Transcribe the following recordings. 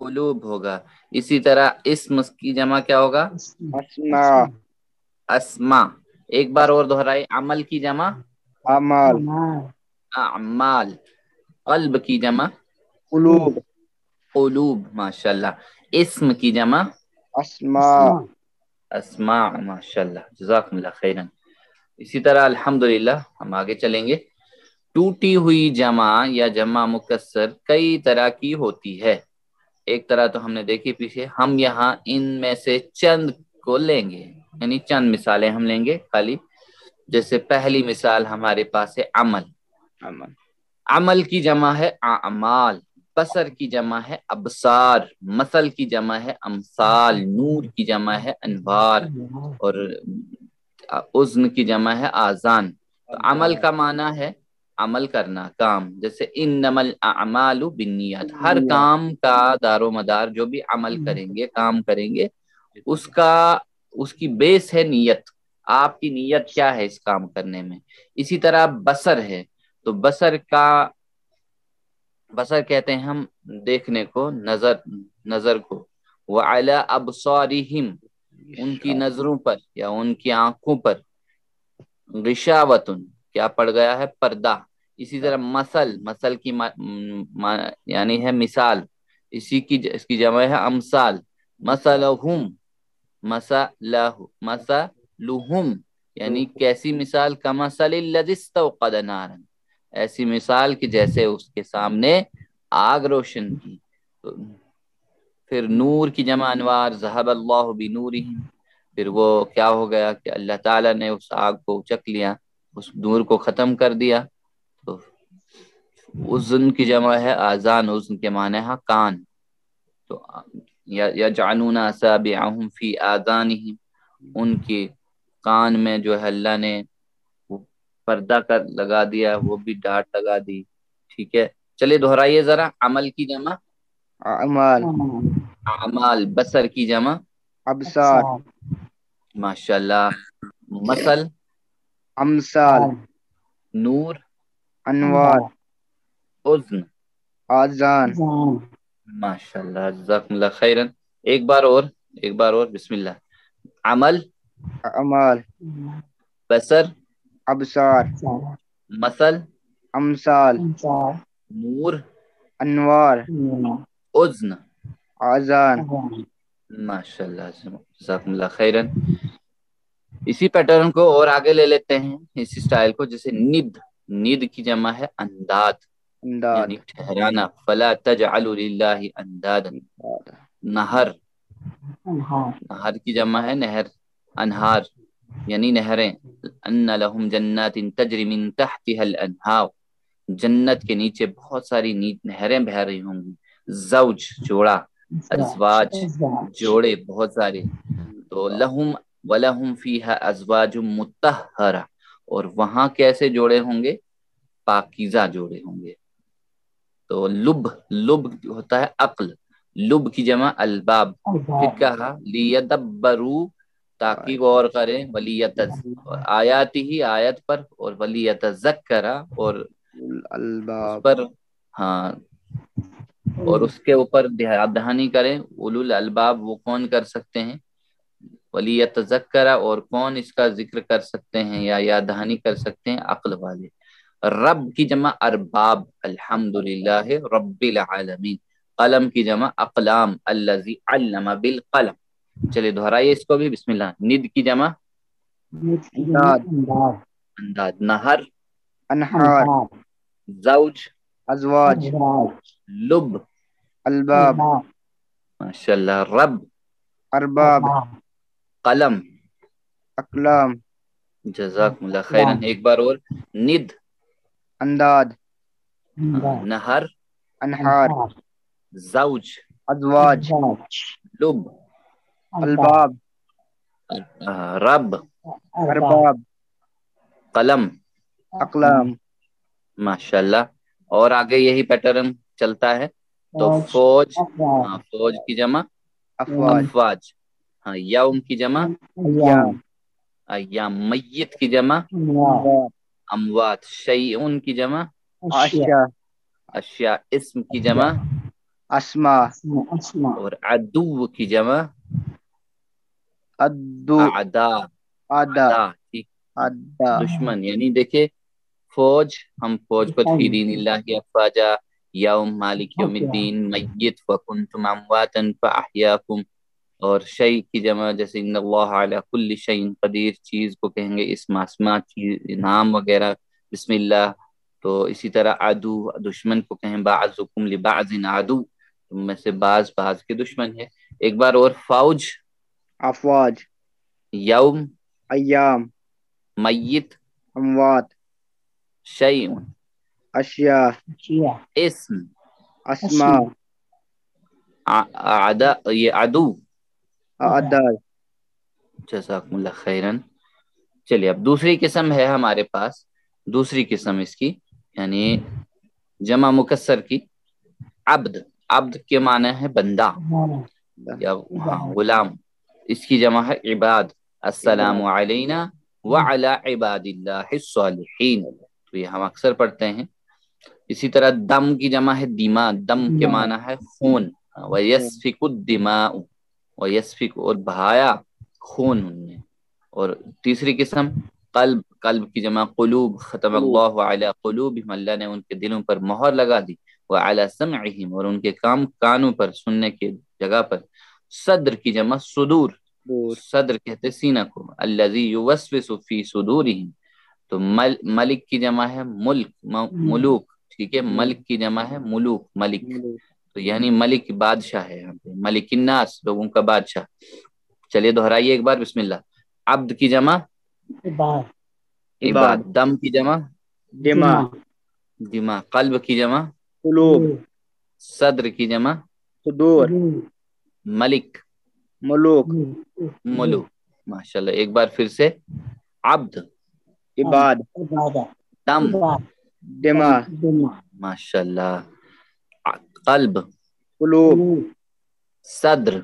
قلوب ہوگا. اسی طرح اسم کی جمع کیا ہوگا؟ اسما. اسما. ایک بار اور دہرائے. عمل کی جمع اعمال. اعمال. قلب کی جمع قلوب. قلوب. ماشاءاللہ. اسم کی جمع اسماء. اسماء. ماشاءاللہ جزاکم اللہ خیرا. اسی طرح الحمدللہ ہم آگے چلیں گے. ٹوٹی ہوئی جمع یا جمع مکسر کئی طرح کی ہوتی ہے. ایک طرح تو ہم نے دیکھی پیچھے. ہم یہاں ان میں سے چند کو لیں گے، یعنی چند مثالیں ہم لیں گے خالی. جیسے پہلی مثال ہمارے پاس ہے عمل. عمل. عمل کی جمع ہے اعمال. بصر کی جمع ہے ابصار. مثل کی جمع ہے امثال. نور کی جمع ہے انوار. اور اذن کی جمع ہے آذان. تو عمل کا معنی ہے عمل کرنا، کام. جیسے انما الاعمال بالنیات، ہر کام کا دار و مدار جو بھی عمل کریں گے، کام کریں گے، اس کی بیس ہے نیت. آپ کی نیت کیا ہے اس کام کرنے میں. اسی طرح بصر ہے، تو بصر کہتے ہیں ہم دیکھنے کو، نظر کو. وعلی ابصارہم، ان کی نظروں پر یا ان کی آنکھوں پر. غشاوتن، کیا پڑ گیا ہے؟ پردہ. اسی طرح مثل کی یعنی ہے مثال. اس کی جمع ہے امثال. مثلہم، مثلہم یعنی کیسی مثال؟ کمثل الذی استوقد نارا، ایسی مثال کہ جیسے اس کے سامنے آگ روشن کی. پھر نور کی جمع انوار. ذہب اللہ بنورہم، پھر وہ کیا ہو گیا کہ اللہ تعالیٰ نے اس آگ کو اچک لیا، اس نور کو ختم کر دیا. تو اذن کی جمع ہے آذان. اذن کے معنی ہے کان. تو یجعلون اصابعهم فی آذانہم، ان کی کان میں جو ہے اللہ نے پردہ کر لگا دیا، وہ بھی ڈانٹ لگا دی. ٹھیک ہے، چلیے دہرائیے ذرا. عمل کی جمع اعمال. اعمال. بصر کی جمع ابصار. ماشاءاللہ. مثل امثال. نور. انوار. اذن آذان. ماشاءاللہ جزاکم اللہ خیرا. ایک بار اور بسم اللہ. عمل، اعمال. بصر، ابصار. مثل، امثال. نور، انوار. اذن. آذان. ماشاءاللہ جزاکم اللہ خیرا. اسی پیٹرن کو اور آگے لے لیتے ہیں، اس اسٹائل کو. جیسے ند کی جمع ہے انداد، امداد. یعنی ٹھہرانا. فلا تجعلوا للہ اندادا. نہر کی جمع ہے نہر. انہار یعنی نہریں. ان لہم جنات تجری من تحتها الانہار، جنت کے نیچے بہت ساری نہریں بہہ رہی ہوں گی. زوج جوڑا، ازواج جوڑے بہت سارے. تو لہم ولہم فیہا ازواج مطہرہ، اور وہاں کیسے جوڑے ہوں گے؟ پاکیزہ جوڑے ہوں گے. تو لب ہوتا ہے عقل. لب کی جمع الباب. پھر کہا لیدبروا، تاکہ غور کریں. آیات ہی آیت پر، اور ولیتذکرا، اور اس الباب. پر ہاں، اور اس کے اوپر دہانی کریں. اولو الالباب وہ کون کر سکتے ہیں؟ ولیتذکرا، اور کون اس کا ذکر کر سکتے ہیں یا یاد دہانی کر سکتے ہیں؟ عقل والے. رب کی جمع ارباب. الحمدللہ رب العالمین. قلم کی جمع اقلام. الذی علم بالقلم. چلیے دہرائیے اس کو بھی. بسم اللہ. ند کی جمع امداد. انداد. نہر، انہار. زوج، ازواج. لب. الباب. ماشاءاللہ. رب، ارباب. قلم. اقلام. جزاکم اللہ خیرا. ایک بار اور. ند، انداد. نہر، انہار. زوج، ازواج. لب، الباب. رب، ارباب. قلم. اقلام. ماشاءاللہ. اور آگے یہی پیٹرن چلتا ہے. تو فوج، فوج کی جمع افواج. افواج. ہاں. یوم کی جمع ایام. ایام. میت کی جمع اموات. اموات. شیئون کی جمع اشیاء. اشیاء. اسم کی جمع اسما اور عدو کی جمع ادو اعدا، ادا اعدا ٹھیک، ادا دشمن، یعنی دیکھے فوج، ہم فوج کو فی دین اللہ افواجا، یوم مالک یوم الدین، میت فکنتم امواتا فاحیاکم، اور شیء کی جمع جیسے ان اللہ علی کل شیء قدیر، چیز کو کہیں گے اسم، اسما چیز نام وغیرہ، بسم اللہ. تو اسی طرح عدو دشمن کو کہیں بعضکم لبعض عدو، تم میں سے بعض بعض کے دشمن ہے. ایک بار اور، فوج، افواج یوم، ایام میت، اموات شیء، اشیاء اسم، اسما اعدا، یہ عدو. اعداد جزاکم اللہ خیرن. چلیے اب دوسری قسم ہے ہمارے پاس، دوسری قسم اس کی یعنی جمع مکسر کی، عبد. عبد کے معنی ہے بندہ یا ہاں غلام، اس کی جمع ہے عباد. السلام علینا وعلی عباد اللہ الصالحین، تو یہ ہم اکثر پڑھتے ہیں. اسی طرح دم کی جمع ہے دیما، دم کے معنی ہے خون. وَيَسْفِكُ الدِّمَاءُ، وَيَسْفِكُ اور بہایا خون ان نے. اور تیسری قسم قلب، قلب کی جمع قلوب. ختم اللہ علی قلوبہم، اللہ نے ان کے دلوں پر مہر لگا دی. وعلی سمعہم، اور ان کے کانوں پر، سننے کی جگہ پر. صدر کی جمع صدور، صدر کہتے سینہ کو. الذی یوسوس فی صدورہم، تو ملک کی جمع ہے ملک، ملوک ٹھیک ہے. ملک کی جمع ہے ملوک، ملک، تو یعنی ملک بادشاہ ہے یہاں پہ. ملک الناس، لوگوں کا بادشاہ. چلیے دہرائیے ایک بار، بسم اللہ. عبد کی جمع عباد، دم کی جمع دماغ دماغ، قلب کی جمع قلوب صدر کی جمع صدور ملک ملوک ملوک. ماشاءاللہ، ایک بار پھر سے. عبد، عباد دم، دماغ ماشاءاللہ، قلب، قلوب صدر،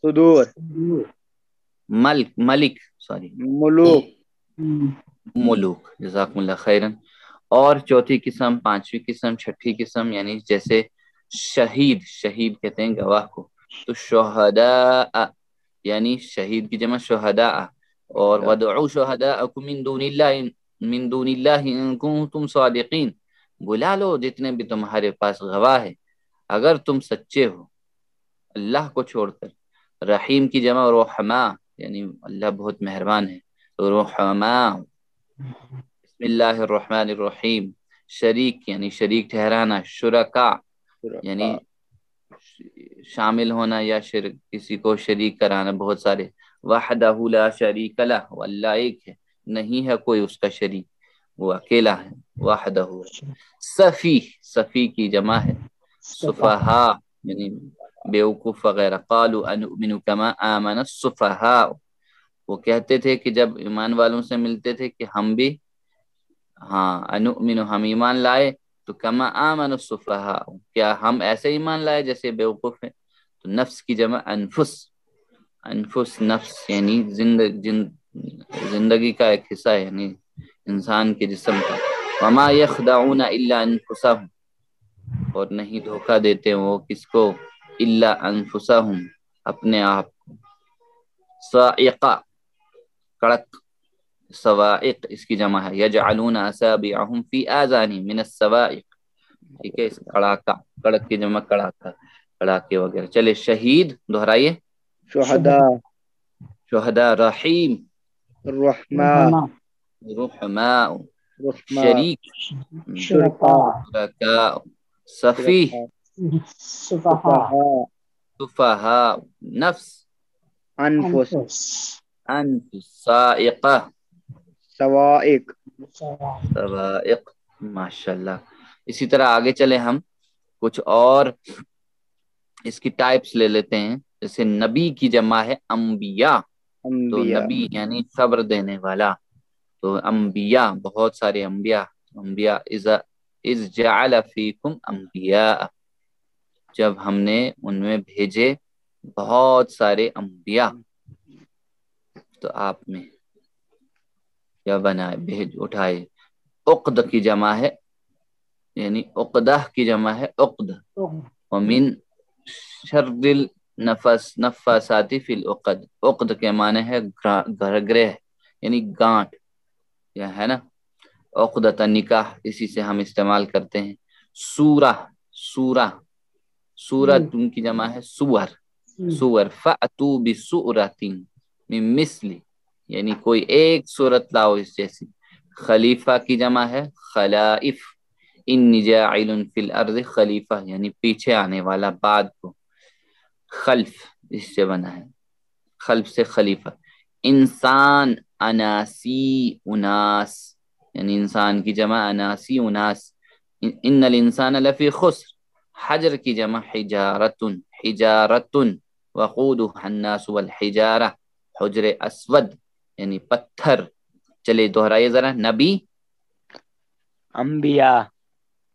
صدور ملک سوری ملوک ملوک. جزاکم اللہ خیرن. اور چوتھی قسم، پانچویں قسم، چھٹی قسم، یعنی جیسے شہید، شہید کہتے ہیں گواہ کو. تو شہداء، یعنی شہید کی جمع شہداء. اور وَدْعُوا شُهَدَاءَكُم مِّن دُونِ اللَّهِ إِن كُنتُمْ صَادِقِينَ، بلا لو جتنے بھی تمہارے پاس گواہ ہے اگر تم سچے ہو اللہ کو چھوڑ کر. رحیم کی جمع رحماء، یعنی اللہ بہت مہربان ہے. رحماء. بسم اللہ الرحمن الرحیم. شریک یعنی شریک ٹھہرانا. شرکا یعنی شامل ہونا یا کسی کو شریک کرانا، بہت سارے. وحدہ لا شریک لہ، اللہ ایک ہے، نہیں ہے کوئی اس کا شریک، وہ اکیلا ہے. وحدہ. صفی، صفی کی جمع ہے صفہا، یعنی بیوقوف وغیرہ. قالوا انؤمن کما آمن الصفہاء، وہ کہتے تھے کہ جب ایمان والوں سے ملتے تھے کہ ہم بھی ہاں انؤمن، ہم ایمان لائے. تو کما آمن الصفہاء، کیا ہم ایسے ایمان لائے جیسے بیوقوف ہیں. تو نفس کی جمع انفس، انفس نفس یعنی زندگی کا ایک حصہ ہے، یعنی انسان کے جسم کا. وما یخدعون الا انفسهم، اور نہیں دھوکہ دیتے وہ کس کو، الا انفسهم، اپنے آپ کو. صاعقہ، کڑک. صواعق اس کی جمع ہے یجعلون اصابعهم فی آذانهم من الصواعق، ٹھیک ہے. اس کڑاکا، کڑک کی جمع کڑاکا، کڑاکے وغیرہ. چلے شہید دہرائیے. شہداء شہداء. رحیم، الرحمن رحماء. رحماء شریک، شرکاء شرکاء. صفی، صفحاء صفہاء. نفس، انفس انفس. صائقہ، سوائق سوائق. ماشاءاللہ. اسی طرح آگے چلے ہم کچھ اور اس کی ٹائپس لے لیتے ہیں. جیسے نبی کی جمع ہے انبیاء، تو انبیاء نبی یعنی صبر دینے والا. تو انبیاء بہت سارے انبیاء. انبیاء اذ جعل فیکم انبیاء، جب ہم نے ان میں بھیجے بہت سارے انبیاء. تو آپ میں کیا بنائے، بھیج اٹھائے. عقد کی جمع ہے، یعنی عقدہ کی جمع ہے عقد. ومن شرل نفس نفاساتی فی العقد، عقد کے معنی ہے گرہ یعنی گانٹ، یا ہے نا عقدۃ نکاح، اسی سے ہم استعمال کرتے ہیں. سورہ سورہ سورت ان کی جمع ہے سور، سور فأتو بسورۃ من مثل، یعنی کوئی ایک صورت لاؤ اس جیسی. خلیفہ کی جمع ہے خلائف، انی جاعل فی الارض خلیفہ یعنی پیچھے آنے والا، بعد کو. خلف اس سے بنا ہے، خلف سے خلیفہ. انسان اناسی اناس، یعنی انسان کی جمع اناسی اناس. ان الانسان لفی خسر. حجر کی جمع حجارتن حجارتن، وقودها الناس والحجارہ، حجر اسود یعنی پتھر. چلے دہرائیے ذرا. نبی انبیاء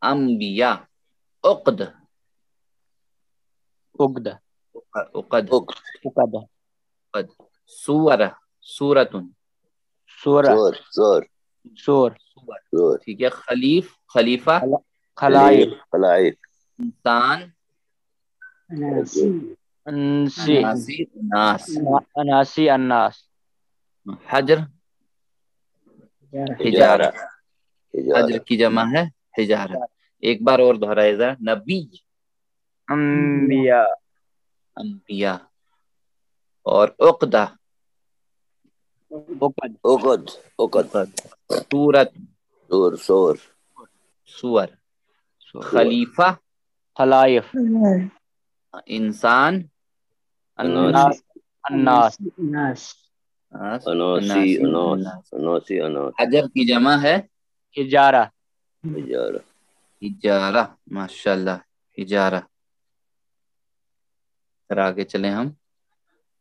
انبیاء. عقد عقد عقد عقد عقد. سورہ سورتن سورہ سور سور سور ٹھیک ہے. خلیفہ خلائق خلائق انسان انسی اناسی اناس. اناسی الناس حجر حجارہ، حجر کی جمع ہے حجارہ. ایک بار اور دہرائے ذرا. نبی انبیاء انبیاء. اور عقدہ عقد عقد عقد سورت سور سور سور. خلیفہ خلائف انسان الناس الناس اناسی اناس اناسی اناس. حجر کی جمع ہے حجارہ حجارہ حجارہ. ماشاء اللہ حجارہ. پھر آگے چلیں ہم.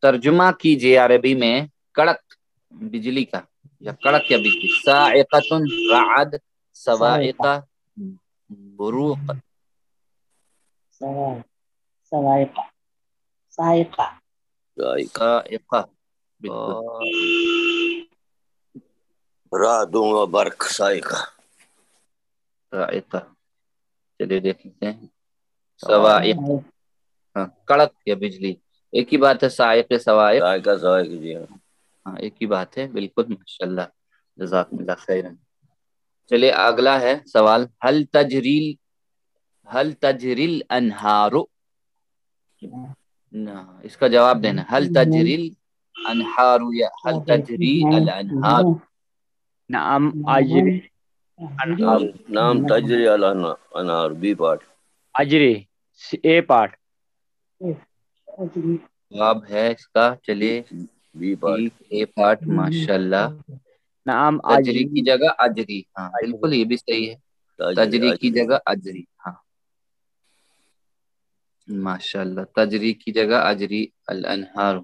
ترجمہ کیجیے عربی میں کڑک بجلی کا، یا کڑک یا بجلی. صاعقۃ رعد، صواعقہ بروق. سوائقہ سائقہ صاعقہ بالکل. رعد و برق صاعقہ. صاعقہ چلیے دیکھ لیتے ہیں. صواعق ہاں کڑک یا بجلی ایک ہی بات ہے. صاعق صواعق صاعقہ صاعقہ جی ہاں. ہاں ایک ہی بات ہے بالکل. ماشاء اللہ جزاکم اللہ خیرا. چلیے اگلا ہے سوال. هل تجری الانہار، اس کا جواب دینا. هل تجری الانہار یا هل تجری الانہار. نعم اجری انہار نام تجری الانہار بی پارٹ. اجری اے پارٹ جواب ہے اس کا. چلیے بی پارٹ. A part. ماشاء اللہ. نعم تجری اجری کی جگہ اجری. ہاں بالکل یہ بھی صحیح ہے. تجری کی جگہ اجری. ہاں ماشاء اللہ. تجری کی جگہ اجری الانہار.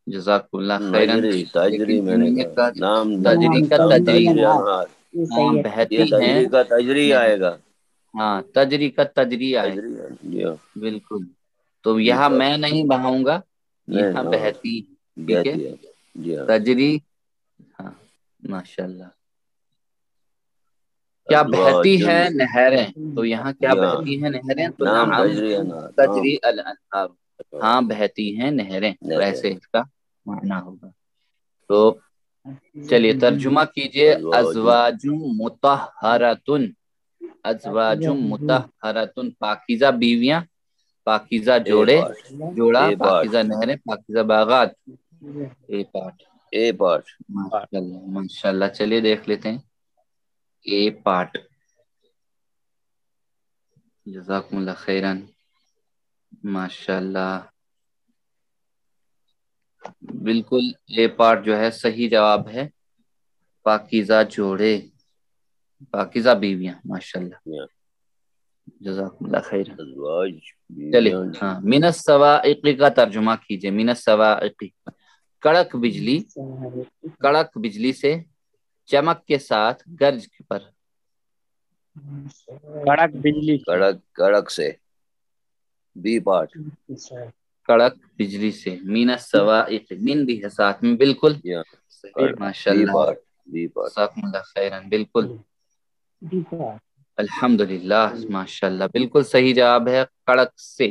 جزاک اللہ خیرن. تجری میں نے کہا نام تجری کا تجری انہار. ہاں یہ بہتی ہیں. تجری کا تجری آئے گا. ہاں تجری کا تجری آئے گا. تجری جی ہاں. بالکل. تو یہاں میں نہیں بہاؤں گا، یہاں نہیں، بہتی. ٹھیک ہے. بہتی ہے جی ہاں. تجری. ہاں ماشاء اللہ. کیا بہتی ہے نہریں، تو یہاں کیا جی ہاں. بہتی ہیں نہریں، تو نام نعم تجری انہار. تجری الانہار. ہاں بہتی ہیں نہریں، تو ایسے اس کا معنی ہوگا. تو چلیے ترجمہ کیجئے. ازواج مطہرۃ، ازواج مطہرۃ پاکیزہ بیویاں، پاکیزہ جوڑے، جوڑا، اے پارٹ. پاکیزہ نہریں، پاکیزہ باغات. اے پارٹ. A part. ماشاء اللہ ماشاء اللہ. چلیے دیکھ لیتے ہیں. A part. جزاکم اللہ خیرن. ماشاء اللہ بالکل اے پارٹ جو ہے صحیح جواب ہے. پاکیزہ جوڑے، پاکیزہ بیویاں. ماشاء اللہ جزاکم اللہ خیرن. ازواج چلے بیویاں. ہاں. من الصواعق کا ترجمہ کیجئے. من الصواعق کڑک بجلی، کڑک بجلی سے، چمک کے ساتھ، گرج پر. کڑک بجلی کڑک کڑک سے بی پارٹ. کڑک بجلی سے. من الصواعق من بھی ہے ساتھ میں. بالکل صحیح. ماشاء بی اللہ پارٹ. B part. جزاکم اللہ خیرن. بالکل الحمدللہ. ماشاء اللہ بالکل صحیح جواب ہے. کڑک سے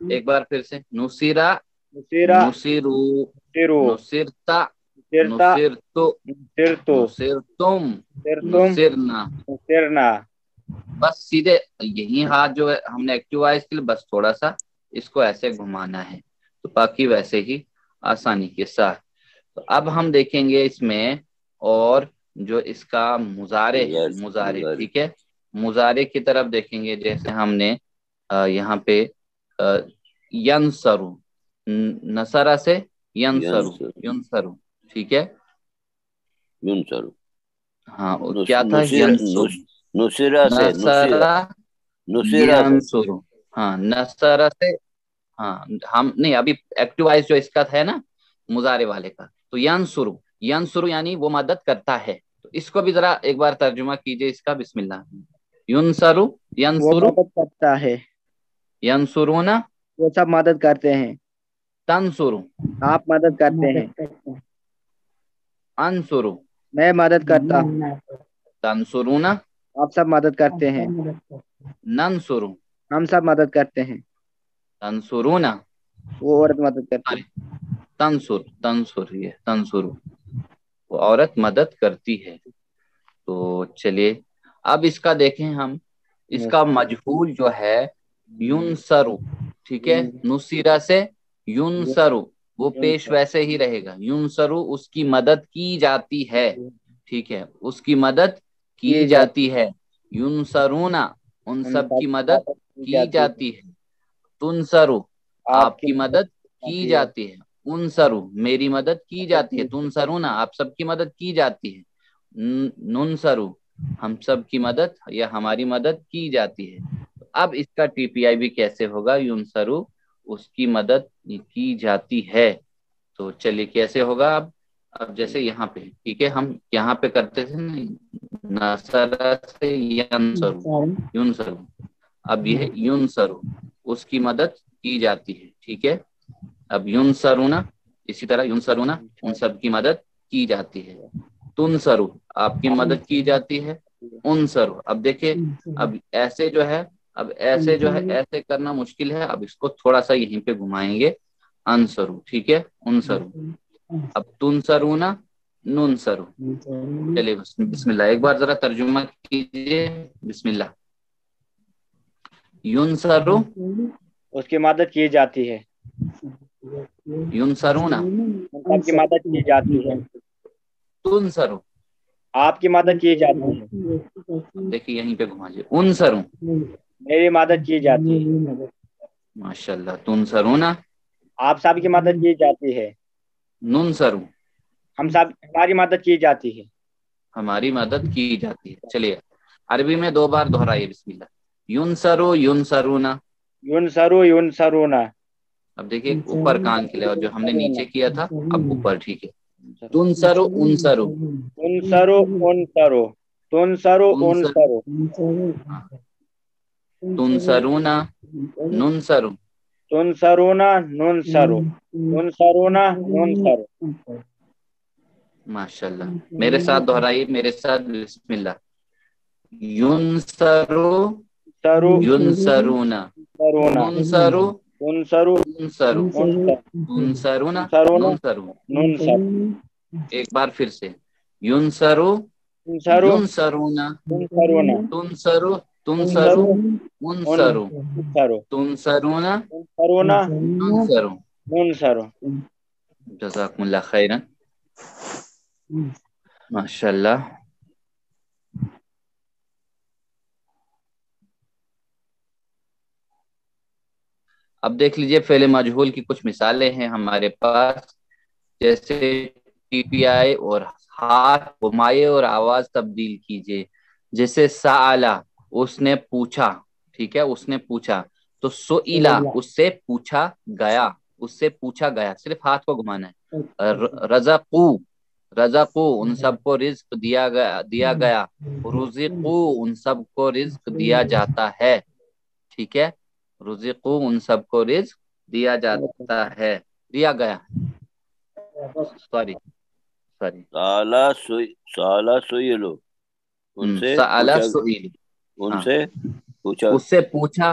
ایک بار پھر سے نصیرہ نصیرہ نصیرو نصیرو نصیرتا نصیرتا نصیرتو نصرتو نصیرتم نصرتم نصیرنا نصرنا. بس سیدھے یہی ہاتھ جو ہے ہم نے ایکٹیوائز کے لیے بس تھوڑا سا اس کو ایسے گھمانا ہے تو باقی ویسے ہی آسانی کے ساتھ. تو اب ہم دیکھیں گے اس میں اور جو اس کا مضارع ہے مضارع ٹھیک ہے مضارع کی طرف دیکھیں گے جیسے ہم نے یہاں پہ ینصرو نصرہ سے ینصرو ینصرو ٹھیک ہے ينصر ہاں کیا تھا ینصرو نصرہ سے نصرہ نصرہ سے ینصرو ہاں نصرہ سے ہاں ہم نہیں ابھی ایکٹیوائز جو اس کا ہے نا مضارع والے کا تو ینصرو ینصرو یعنی وہ مدد کرتا ہے تو اس کو بھی ذرا ایک بار ترجمہ کیجئے اس کا بسم اللہ ینصرو وہ ینصرو مدد کرتا ہے ینصرون وہ سب مدد کرتے ہیں تنصرو آپ مدد کرتے ہیں انصرو میں مدد کرتا ہوں تنصرون آپ سب مدد کرتے ہیں ننصرو ہم سب مدد کرتے ہیں تنصرون وہ عورت مدد کرتی ہے تنصر یہ تنصر وہ عورت مدد کرتی ہے. تو چلیے اب اس کا دیکھیں ہم اس کا مجہول جو ہے ینصرو ٹھیک ہے نصیرہ سے ینصرو وہ پیش ویسے ہی رہے گا ینصرو اس کی مدد کی جاتی ہے ٹھیک ہے اس کی مدد کی جاتی ہے ینصرون ان سب کی مدد کی جاتی ہے تنصرو آپ کی مدد کی جاتی ہے انصرو میری مدد کی جاتی ہے تنصرونا آپ سب کی مدد کی جاتی ہے ننصرو ہم سب کی مدد یا ہماری مدد کی جاتی ہے. اب اس کا ٹی پی آئی بھی کیسے ہوگا ینصرو اس کی مدد کی جاتی ہے. تو چلیے کیسے ہوگا اب جیسے یہاں پہ ٹھیک ہے ہم یہاں پہ کرتے تھے نصرہ سے ینصرو اب یہ ینصرو اس کی مدد کی جاتی ہے ٹھیک ہے اب ینصرونا اسی طرح ینصرونا ان سب کی مدد کی جاتی ہے تنصرو آپ کی مدد کی جاتی ہے انصرو اب دیکھیں اب ایسے جو ہے ایسے کرنا مشکل ہے اب اس کو تھوڑا سا یہیں پہ گھمائیں گے انصرو ٹھیک ہے انصرو اب تنصرونا ننصرو چلیے بسم اللہ ایک بار ذرا ترجمہ کیجیے بسم اللہ ینصرو اس کی مدد کی جاتی ہے ینصرونا ان سب کی مدد کی جاتی ہے تنصرو آپ کی مدد کی جاتی ہے دیکھیے یہیں پہ گھما لیجیے انصرو میری مدد کی جاتی ہے ماشاء اللہ تنصرونا آپ سب کی مدد کی جاتی ہے ننصرو ہم سب ہماری مدد کی جاتی ہے ہماری مدد کی جاتی ہے. چلیے عربی میں 2 بار دہرائیے بسم اللہ ینصرو ینصرونا ینصرو ینصرونا اب دیکھیے اوپر کان کے لیے اور جو ہم نے نیچے کیا تھا اب اوپر ٹھیک ہے تنصرو انصرو انصرو انصرو تنصرو انصرو تنصرونا ننصرو تنصرونا ننصرو تنصرونا ننصرو ماشاء اللہ میرے ساتھ دہرائیے میرے ساتھ بسم اللہ ینصرو سرو ینصرونا سرونا ننصرو انصرو انصرو تنصرونا سرونا ننصرو ننصرو ایک بار پھر سے ینصرو انصرو ینصرونا انصرونا تنصرو تنصرو انصرو انصرو انصرو تنصرونا انصرونا ننصرو ننصرو جزاکم اللہ خیرا ماشاء اللہ اب دیکھ لیجئے فعل مجہول کی کچھ مثالیں ہیں ہمارے پاس جیسے ٹی پی آئی اور ہاتھ گھمائے اور آواز تبدیل کیجئے جیسے سآلا اس نے پوچھا ٹھیک ہے اس نے پوچھا تو سئیلا اس سے پوچھا گیا صرف ہاتھ کو گھمانا ہے رزقو ان سب کو رزق دیا گیا رزقو ان سب کو رزق دیا جاتا ہے ٹھیک ہے رزقو ان سب کو رزق دیا جاتا ہے دیا گیا سوری سالا سوئلو ان سے سألا پوچھا سئیل ان ہاں سے پوچھا اس سے پوچھا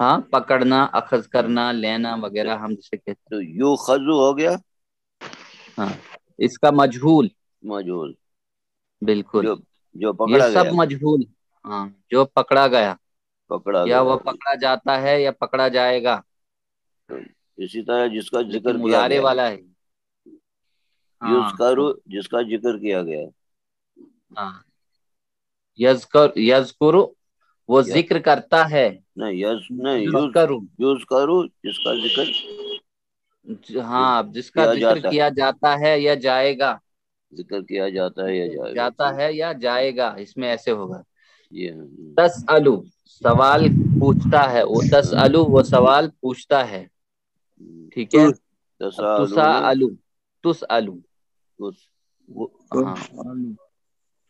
ہاں پکڑنا، اخذ کرنا، لینا وغیرہ ہم جسے کہتے ہیں. تو یو خزو ہو گیا ہاں اس کا مجہول. مجہول، بالکل جو یہ پکڑا سب گیا، مجہول. ہاں جو پکڑا گیا پکڑا یا گیا. وہ پکڑا جاتا ہے یا پکڑا جائے گا. اسی طرح جس کا لیکن ذکر کیا مضارع گیا، والا ہے. ہاں یذکرو جس کا ذکر کیا گیا. ہاں یذکر وہ یا ذکر کرتا ہے. نہیں یذکر یوز کرو جس کا ذکر ہاں جس کا کیا ذکر جاتا کیا جاتا ہے یا جائے گا. ذکر کیا جاتا ہے یا جائے گا. جاتا ہے یا جائے گا، اس میں ایسے ہوگا. جی ہاں. تسألو سوال پوچھتا ہے، وہ تسألو وہ سوال پوچھتا ہے. ٹھیک ہے. اب تسالون تسألو تسألو ہاں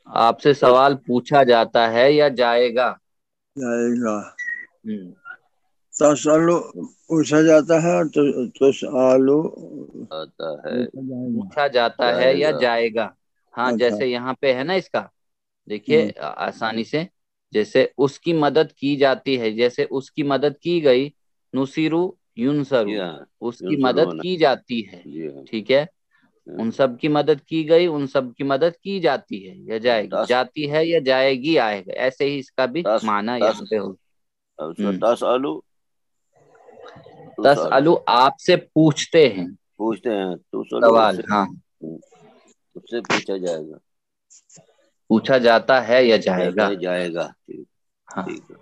آپ سے سوال پوچھا جاتا ہے یا جائے گا. جائے گا. ہوں تسالو پوچھا جاتا ہے اور تسالو آتا ہے پوچھا جاتا ہے جائے یا گا. جائے گا. ہاں اچھا. جیسے یہاں پہ ہے نا اس کا دیکھیے آسانی سے، جیسے اس کی مدد کی جاتی ہے، جیسے اس کی مدد کی گئی. نصیرو جی ینصرو ہاں. اس کی مدد ینصرون. کی جاتی ہے. جی ہاں. ٹھیک ہے. ان سب کی مدد کی گئی، ان سب کی مدد کی جاتی ہے یا جائے گی. تس جاتی ہے یا جائے گی آئے گا. ایسے ہی اس کا بھی تس معنی تس یہاں پہ ہوگا. تسالو تسالو تسألو آپ سے پوچھتے ہیں. پوچھتے ہیں. تسالو سوال ہاں اس سے پوچھا جائے گا. پوچھا جاتا ہے یا جائے جاتا گا. ہے جائے گا. ٹھیک ہاں ٹھیک ہے.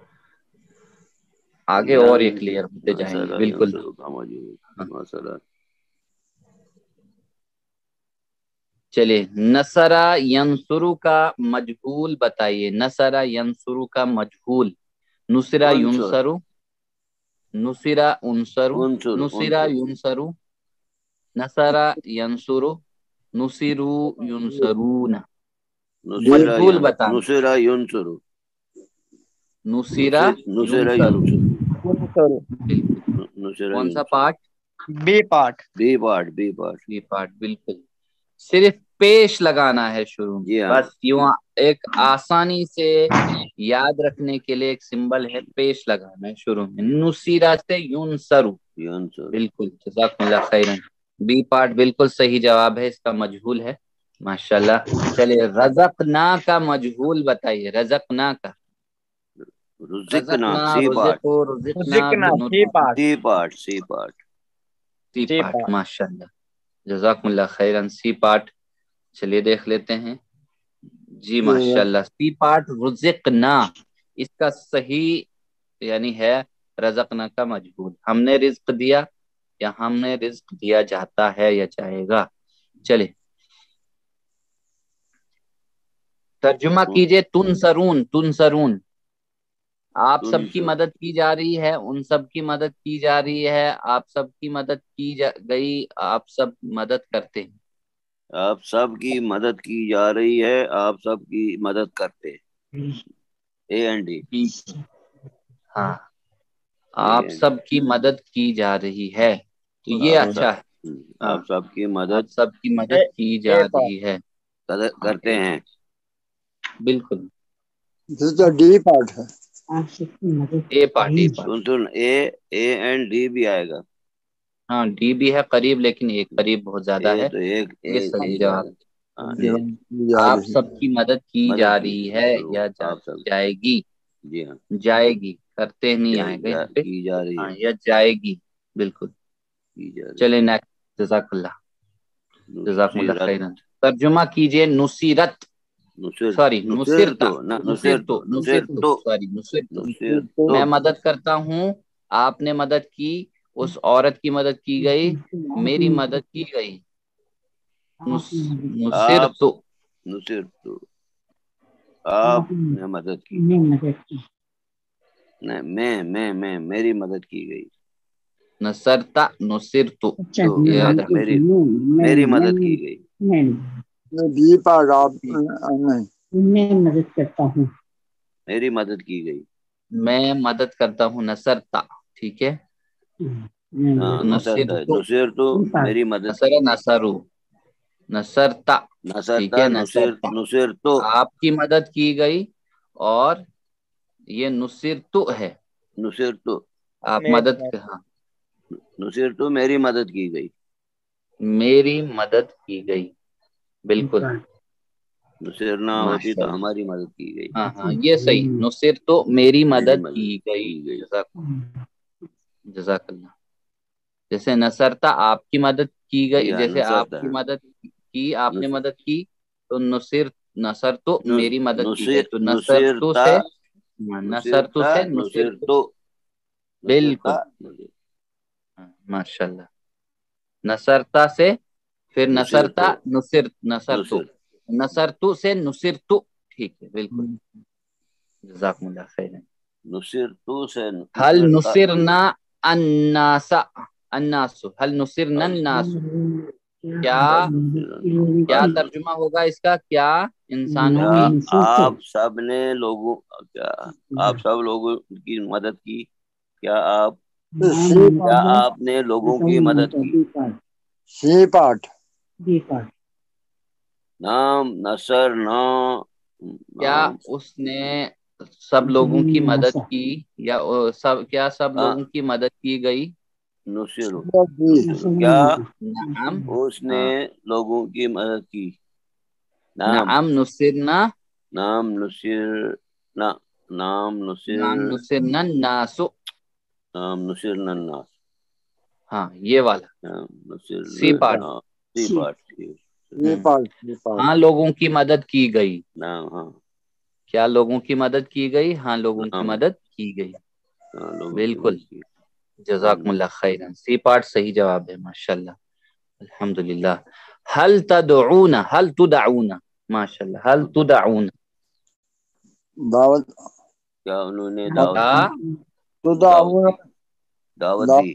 آگے اور یہ کلیئر ہوتے جائیں گے. بالکل. ہاں. مسئلہ چلیے نصرہ ینصرو کا مجہول بتائیے. نصرہ ینصرو کا مجہول. نصرہ عنصر ینصرو، نصرہ انصرو، عنصر نصرہ عنصر ینصرو، نصرہ ینصرو، نصرو ینصرون. مجہول بتانا. نصرہ ینصرو. نصرہ نصرہ ینصرو. ینصرو. بالکل. نصرہ کون سا ینصرو. Part? B part. B part. B part. یہ پارٹ. بالکل. صرف پیش لگانا ہے شروع میں، جی ہاں. بس یوں ایک آسانی سے یاد رکھنے کے لیے ایک سمبل ہے، پیش لگانا ہے شروع میں. نصیرہ سے ینصرو. ینصرو. بالکل جزاکم اللہ خیرا. بی پارٹ بالکل صحیح جواب ہے، اس کا مجہول ہے. ماشاءاللہ. چلیے رزقنا کا مجہول بتائیے. رزقنا کا. رزقنا رزقنا سی پارٹ. رزقو رزقنا ذکنا C part. C part. C part. C C part. Part. ماشاءاللہ جزاکم اللہ خیرا. سی پارٹ. چلیے دیکھ لیتے ہیں. جی ماشاءاللہ. سی پارٹ رزقنا اس کا صحیح یعنی ہے رزقنا کا مجہول. ہم نے رزق دیا یا ہم نے رزق دیا جاتا ہے یا جائے گا. چلے ترجمہ کیجئے. تنصرون. تنصرون آپ سب کی مدد کی جا رہی ہے، ان سب کی مدد کی جا رہی ہے، آپ سب کی مدد کی گئی، آپ سب مدد کرتے ہیں. آپ سب کی مدد کی جا رہی ہے، آپ سب کی مدد کرتے. اے اینڈ ڈی. ہاں آپ سب کی مدد کی جا رہی ہے تو یہ آپ اچھا ہے. ہاں آپ سب کی آپ مدد سب کی مدد کی جا اے پارٹ. رہی ہے. ہاں کرتے ہیں. بالکل. تو ڈی پارٹ ہے. A part. A part. سن اے اینڈ ڈی بھی آئے گا. ہاں ڈی بھی ہے قریب، لیکن ایک قریب بہت زیادہ اے ہے. تو ایک یہ صحیح ایک جواب. آئے گا. ہاں اے آپ سب کی مدد کی مدد جا کی رہی ہے یا آپ سب. جائے گی. جی ہاں. جائے گی کرتے نہیں آئے گا یہاں پہ. کی جا رہی ہاں ہے. یا جائے گی. بالکل. کی جا رہی چلے نیکسٹ. جزاک اللہ. ہے. جزاکم اللہ نصیرت. خیرا. ترجمہ کیجئے. نصیرت. سوری نصیر نصرتا. تو نصیر نصرتو. تو نصیر نصرتو. تو سوری نصرتو. نصیر تو میں مدد کرتا ہوں، آپ نے مدد کی، اس عورت کی مدد کی گئی، میری مدد کی گئی. آپ نصرتو. نصیر تو آپ نے مدد کی. نہیں میری مدد کی گئی. نصرتا نصرتو. تو یاد رکھ. میری مدد کی گئی. بی پارٹ آپ نہیں. میں مدد کرتا ہوں. میری مدد کی گئی. میں مدد کرتا ہوں. نصرتا. ٹھیک ہے. ہاں نصرتو. نصیر تو میری مدد نصر کی گئی. نصرو. نصرتا. ٹھیک نصرتا ہے. نصرتا نصیر تو آپ کی مدد کی گئی، اور یہ نصرتو ہے. نصیر تو آپ میری مدد مدد۔ ہاں نصیر تو میری مدد کی گئی. میری مدد کی گئی بالکل نصیر نہ ہوتی ماشاء تو اللہ. ہماری مدد کی گئی. ہاں ہاں یہ صحیح. نصیر تو میری مدد مدد کی گئی. کی گئی. جزاک اللہ. جیسے نصرتا آپ کی مدد کی گئی، یا جیسے آپ نصرتا کی مدد کی، آپ نے نص- مدد کی تو نصر تو میری مدد کی گئی نصیر تو نصر نصیر تو تا سے نصیر نصر تو تا سے نصیر نصر تو. تو نصیر تا بالکل ماشاء اللہ. نصرتا سے پھر نصیر نصرتا تو نصر تو نصیر نصر تو سے نصر تو. ٹھیک ہے بالکل. جزاکم اللہ خیر. نصیر تو سے هل نصیر تا. نصرنا الناس الناس هل نصرنا الناس کیا ترجمہ ہوگا اس کا؟ کیا انسانوں کیا کی آپ سب نے لوگوں کیا آپ سب لوگوں کی مدد کی؟ کیا آپ کیا آپ نے لوگوں کی مدد کی؟ سی پارٹ نام نصر نام کیا اس نے سب لوگوں کی مدد کی یا کیا سب لوگوں کی مدد کی گئی؟ نصیر جی کیا نعم اس نے لوگوں کی مدد کی؟ نعم نصرنا نام نصیر نام نصیر نعم نصرنا الناس. نام نصیر الناس. ہاں یہ والا نام نصیر C part. C part. C part ہاں لوگوں کی مدد کی گئی. نام ہاں کیا لوگوں کی مدد کی گئی؟ ہاں لوگوں کی نعم. مدد کی گئی. ہاں، لوگوں کی بالکل. مدد کی. جزاکم اللہ خیرا. سی پارٹ صحیح جواب ہے ماشاءاللہ. الحمدللہ. هل تدعون ماشاءاللہ هل تدعون دعوت کیا انہوں نے کیا تو دعوت دی.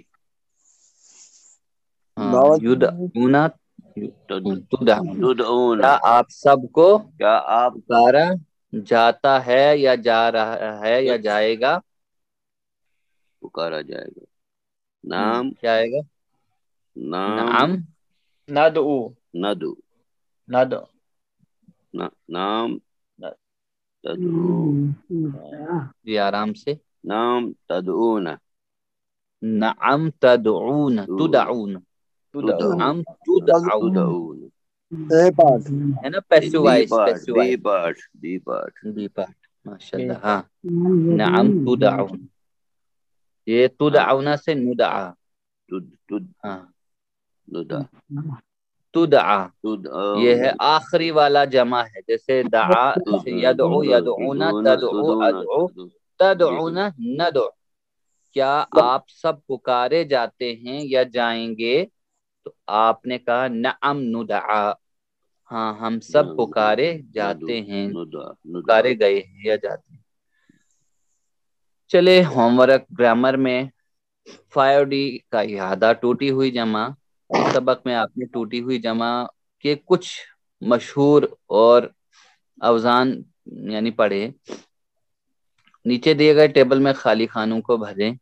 یدعون تدعون. تدعون کیا آپ سب کو کیا آپ پکارا جاتا ہے یا جا رہا ہے یا جائے گا؟ پکارا جائے گا. نام کیا آئے گا؟ نام نعم ندعو ندو ندعو نام تدعو جی آرام سے. نام تدعون نعم تدعون تدعون نعم تدعون تدعون. اے پارٹ ہے نا passive B voice part passive B voice part B part. B part ماشاءاللہ. ہاں نعم تدعون. یہ ہاں تدعون سے ندعا. تد ہاں ندا تدعا تدعون یہ ہے آخری والا جمع ہے. جیسے دعا سے یدعو یدعون تدعو ادعو تدعون ندعو. کیا آپ سب پکارے جاتے ہیں یا جائیں گے؟ تو آپ نے کہا نعم ندعا. ہاں ہم سب پکارے جاتے ہیں، پکارے گئے ہیں یا جاتے ہیں. چلے ہوم ورک گرامر میں 5D کا احاطہ ٹوٹی ہوئی جمع. اس سبق میں آپ نے ٹوٹی ہوئی جمع کے کچھ مشہور اور اوزان یعنی پڑھے. نیچے دیے گئے ٹیبل میں خالی خانوں کو بھریں.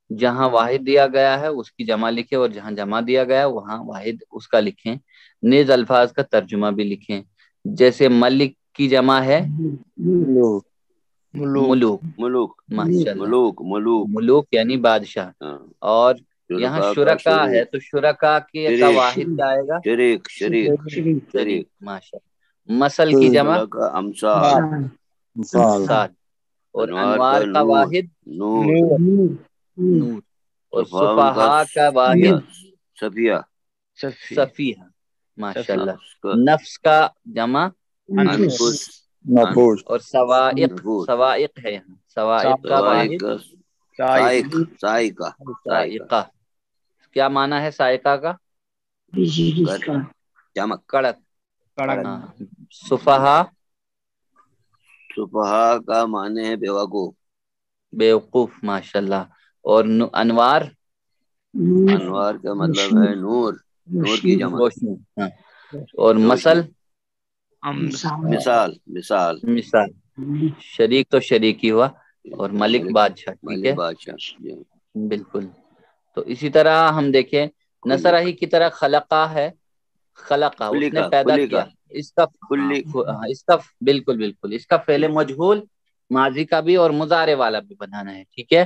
جہاں واحد دیا گیا ہے اس کی جمع لکھیں اور جہاں جمع دیا گیا ہے وہاں واحد اس کا لکھیں. نیز الفاظ کا ترجمہ بھی لکھیں. جیسے ملک کی جمع ہے ملوک. ملوک ماشاءاللہ. ملوک ملوک ملوک یعنی بادشاہ. اور یہاں شرکا ہے تو شرکا کا شریک واحد کیا آئے گا؟ شریک شریک شریک. شریک. ماشاءاللہ. مسل کی جمع امثال. امثال. اور انوار کا واحد نور. نور. اور صفاؤں کا صفحا کا واحد صفیہ. صفیہ. ماشاءاللہ. نفس کا جمع انفس. نفوس اور سوائق. نفوس. سوائق ہے یہاں. سوائق کا واحد سائق سائقہ. سائقہ. کیا معنی ہے سائقہ کا؟ چمک. کڑک. ہاں. صفحا صفحا کا معنی ہے بیوقوف. بیوقوف. ماشاءاللہ. اور انوار انوار کا مطلب ہے نور. نور کی جمع. روشنی. ہاں. اور مسل مثال. مثال. مثال. شریک تو شریک ہی ہوا اور ملک بادشاہ. ٹھیک ملک ہے بادشاہ. بالکل. تو اسی طرح ہم دیکھیں نصرہ ہی کی طرح خلقہ ہے. خلقہ اس نے پیدا کیا. اس کا بالکل بالکل اس کا فعل مجہول ماضی کا بھی اور مضارع والا بھی بنانا ہے. ٹھیک ہے.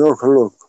يخلق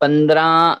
15